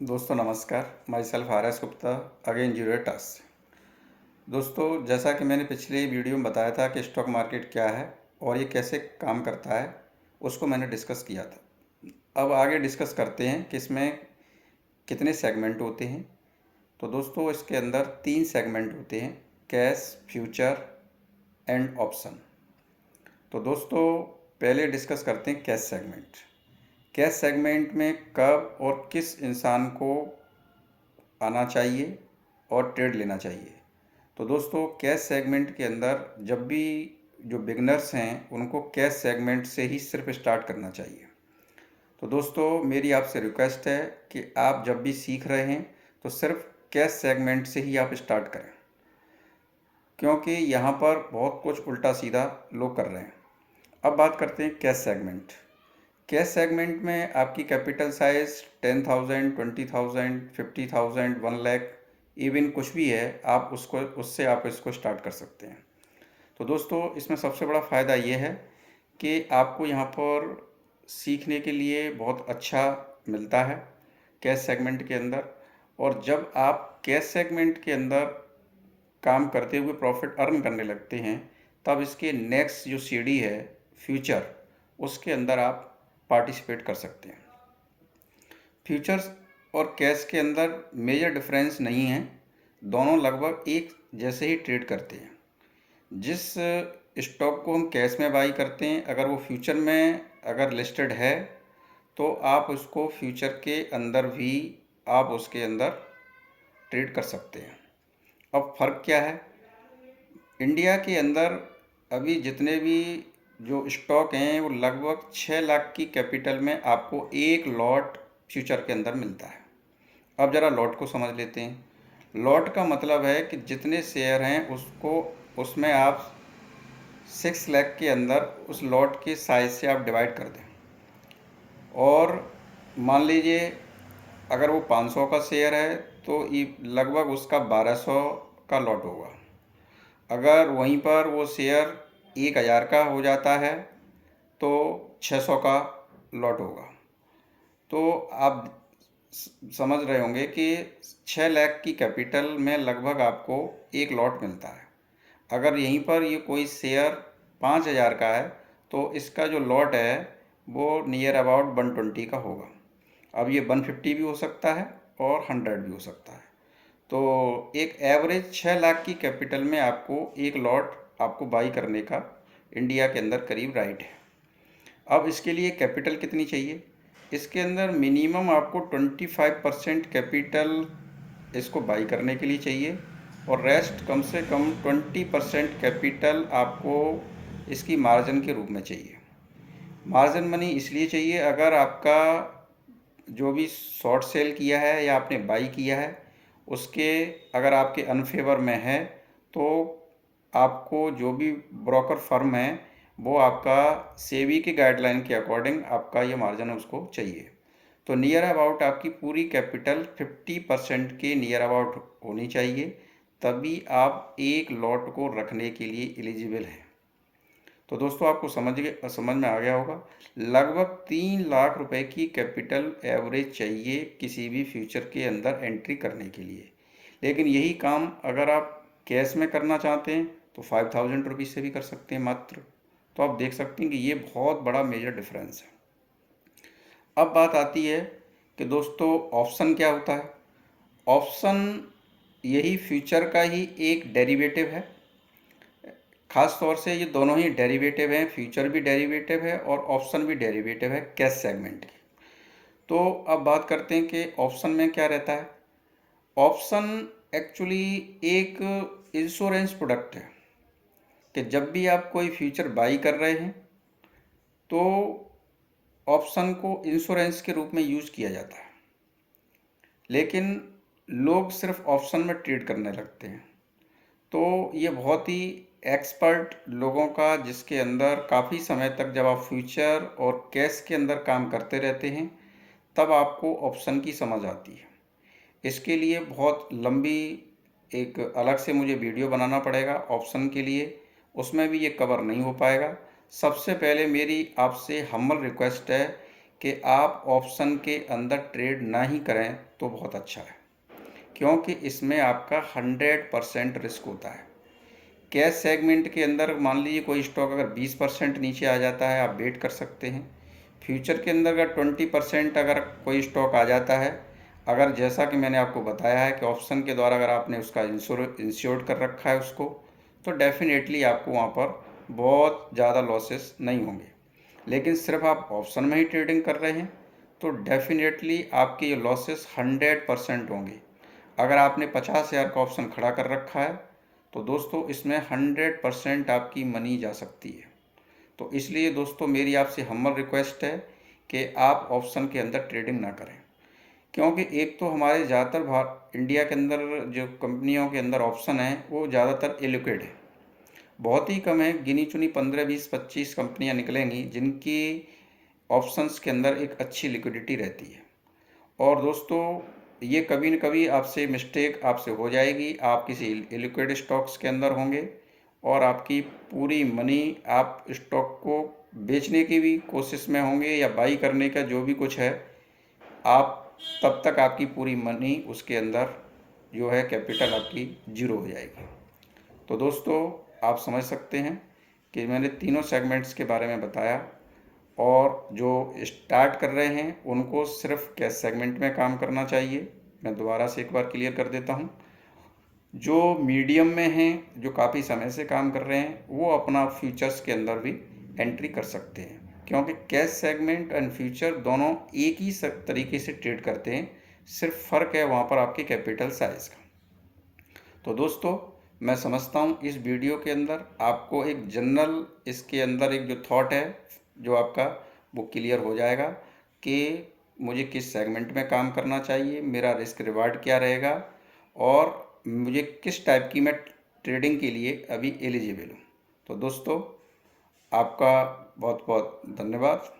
दोस्तों नमस्कार। My self R S Gupta again zero task. दोस्तों, जैसा कि मैंने पिछले वीडियो में बताया था कि स्टॉक मार्केट क्या है और ये कैसे काम करता है, उसको मैंने डिस्कस किया था। अब आगे डिस्कस करते हैं कि इसमें कितने सेगमेंट होते हैं। तो दोस्तों, इसके अंदर 3 सेगमेंट होते हैं: कैश, फ्यूचर एंड ऑप्शन। तो दोस्तों, पहले डिस्कस करते हैं कैश सेगमेंट। कैश सेगमेंट में कब और किस इंसान को आना चाहिए और ट्रेड लेना चाहिए। तो दोस्तों, कैश सेगमेंट के अंदर जब भी जो बिगनर्स हैं उनको कैश सेगमेंट से ही सिर्फ स्टार्ट करना चाहिए। तो दोस्तों, मेरी आपसे रिक्वेस्ट है कि आप जब भी सीख रहे हैं तो सिर्फ कैश सेगमेंट से ही आप स्टार्ट करें, क्योंकि यहाँ पर बहुत कुछ उल्टा सीधा लोग कर रहे हैं। अब बात करते हैं कैश सेगमेंट। कैश सेगमेंट में आपकी कैपिटल साइज 10,000, 20,000, 50,000, 1 लाख, इवन कुछ भी है, आप उससे आप इसको स्टार्ट कर सकते हैं। तो दोस्तों, इसमें सबसे बड़ा फ़ायदा ये है कि आपको यहाँ पर सीखने के लिए बहुत अच्छा मिलता है कैश सेगमेंट के अंदर। और जब आप कैश सेगमेंट के अंदर काम करते हुए प्रॉफिट अर्न करने लगते हैं, तब इसके नेक्स्ट जो सीढ़ी है फ्यूचर, उसके अंदर आप पार्टिसिपेट कर सकते हैं। फ्यूचर्स और कैश के अंदर मेजर डिफरेंस नहीं है, दोनों लगभग एक जैसे ही ट्रेड करते हैं। जिस स्टॉक को हम कैश में बाई करते हैं, अगर वो फ्यूचर में अगर लिस्टेड है तो आप उसको फ्यूचर के अंदर भी आप उसके अंदर ट्रेड कर सकते हैं। अब फ़र्क क्या है? इंडिया के अंदर अभी जितने भी जो स्टॉक हैं वो लगभग 6 लाख की कैपिटल में आपको एक लॉट फ्यूचर के अंदर मिलता है। अब ज़रा लॉट को समझ लेते हैं। लॉट का मतलब है कि जितने शेयर हैं उसको उसमें आप 6 लाख के अंदर उस लॉट के साइज से आप डिवाइड कर दें। और मान लीजिए अगर वो 500 का शेयर है तो ये लगभग उसका 1200 का लॉट होगा। अगर वहीं पर वो शेयर 1000 का हो जाता है तो 600 का लॉट होगा। तो आप समझ रहे होंगे कि 6 लाख की कैपिटल में लगभग आपको एक लॉट मिलता है। अगर यहीं पर ये कोई शेयर 5000 का है तो इसका जो लॉट है वो नियर अबाउट 120 का होगा। अब ये 150 भी हो सकता है और 100 भी हो सकता है। तो एक एवरेज 6 लाख की कैपिटल में आपको एक लॉट आपको बाई करने का इंडिया के अंदर करीब राइट है। अब इसके लिए कैपिटल कितनी चाहिए? इसके अंदर मिनिमम आपको 25% कैपिटल इसको बाई करने के लिए चाहिए और रेस्ट कम से कम 20% कैपिटल आपको इसकी मार्जिन के रूप में चाहिए। मार्जिन मनी इसलिए चाहिए, अगर आपका जो भी शॉर्ट सेल किया है या आपने बाई किया है उसके अगर आपके अनफेवर में है तो आपको जो भी ब्रोकर फर्म है वो आपका सेबी के गाइडलाइन के अकॉर्डिंग आपका ये मार्जिन उसको चाहिए। तो नियर अबाउट आपकी पूरी कैपिटल 50% के नियर अबाउट होनी चाहिए, तभी आप एक लॉट को रखने के लिए एलिजिबल हैं। तो दोस्तों, आपको समझ में आ गया होगा। लगभग 3 लाख रुपए की कैपिटल एवरेज चाहिए किसी भी फ्यूचर के अंदर एंट्री करने के लिए। लेकिन यही काम अगर आप कैश में करना चाहते हैं तो 5000 रुपीज़ से भी कर सकते हैं मात्र। तो आप देख सकते हैं कि ये बहुत बड़ा मेजर डिफरेंस है। अब बात आती है कि दोस्तों ऑप्शन क्या होता है। ऑप्शन यही फ्यूचर का ही एक डेरिवेटिव है। खास तौर से ये दोनों ही डेरिवेटिव हैं, फ्यूचर भी डेरिवेटिव है और ऑप्शन भी डेरिवेटिव है कैश सेगमेंट की। तो अब बात करते हैं कि ऑप्शन में क्या रहता है। ऑप्शन एक्चुअली एक इंश्योरेंस प्रोडक्ट है कि जब भी आप कोई फ्यूचर बाई कर रहे हैं तो ऑप्शन को इंश्योरेंस के रूप में यूज किया जाता है। लेकिन लोग सिर्फ ऑप्शन में ट्रेड करने लगते हैं। तो ये बहुत ही एक्सपर्ट लोगों का, जिसके अंदर काफ़ी समय तक जब आप फ्यूचर और कैश के अंदर काम करते रहते हैं तब आपको ऑप्शन की समझ आती है। इसके लिए बहुत लंबी एक अलग से मुझे वीडियो बनाना पड़ेगा ऑप्शन के लिए, उसमें भी ये कवर नहीं हो पाएगा। सबसे पहले मेरी आपसे हम्बल रिक्वेस्ट है कि आप ऑप्शन के अंदर ट्रेड ना ही करें तो बहुत अच्छा है, क्योंकि इसमें आपका 100% रिस्क होता है। कैश सेगमेंट के अंदर मान लीजिए कोई स्टॉक अगर 20% नीचे आ जाता है, आप वेट कर सकते हैं। फ्यूचर के अंदर अगर 20% अगर कोई स्टॉक आ जाता है, अगर जैसा कि मैंने आपको बताया है कि ऑप्शन के द्वारा अगर आपने उसका इंश्योर्ड कर रखा है उसको, तो डेफिनेटली आपको वहाँ पर बहुत ज़्यादा लॉसेस नहीं होंगे। लेकिन सिर्फ आप ऑप्शन में ही ट्रेडिंग कर रहे हैं तो डेफिनेटली आपके ये लॉसेस 100% होंगे। अगर आपने 50,000 का ऑप्शन खड़ा कर रखा है तो दोस्तों इसमें 100% आपकी मनी जा सकती है। तो इसलिए दोस्तों मेरी आपसे हम्बल रिक्वेस्ट है कि आप ऑप्शन के अंदर ट्रेडिंग ना करें, क्योंकि एक तो हमारे ज़्यादातर इंडिया के अंदर जो कंपनियों के अंदर ऑप्शन है वो ज़्यादातर इलिक्विड है। बहुत ही कम है, गिनी चुनी 15, 20, 25 कंपनियां निकलेंगी जिनकी ऑप्शंस के अंदर एक अच्छी लिक्विडिटी रहती है। और दोस्तों ये कभी न कभी आपसे मिस्टेक आपसे हो जाएगी, आप किसी इलिक्विड स्टॉक्स के अंदर होंगे और आपकी पूरी मनी आप स्टॉक को बेचने की भी कोशिश में होंगे या बाई करने का जो भी कुछ है, आप तब तक आपकी पूरी मनी उसके अंदर जो है कैपिटल आपकी जीरो हो जाएगी। तो दोस्तों आप समझ सकते हैं कि मैंने तीनों सेगमेंट्स के बारे में बताया, और जो स्टार्ट कर रहे हैं उनको सिर्फ कैश सेगमेंट में काम करना चाहिए। मैं दोबारा से एक बार क्लियर कर देता हूं, जो मीडियम में हैं, जो काफ़ी समय से काम कर रहे हैं, वो अपना फ्यूचर्स के अंदर भी एंट्री कर सकते हैं, क्योंकि कैश सेगमेंट एंड फ्यूचर दोनों एक ही तरीके से ट्रेड करते हैं, सिर्फ फ़र्क है वहाँ पर आपके कैपिटल साइज़ का। तो दोस्तों मैं समझता हूँ इस वीडियो के अंदर आपको एक जनरल इसके अंदर एक जो थॉट है जो आपका वो क्लियर हो जाएगा कि मुझे किस सेगमेंट में काम करना चाहिए, मेरा रिस्क रिवार्ड क्या रहेगा, और मुझे किस टाइप की मैं ट्रेडिंग के लिए अभी एलिजिबल हूँ। तो दोस्तों आपका बहुत बहुत धन्यवाद।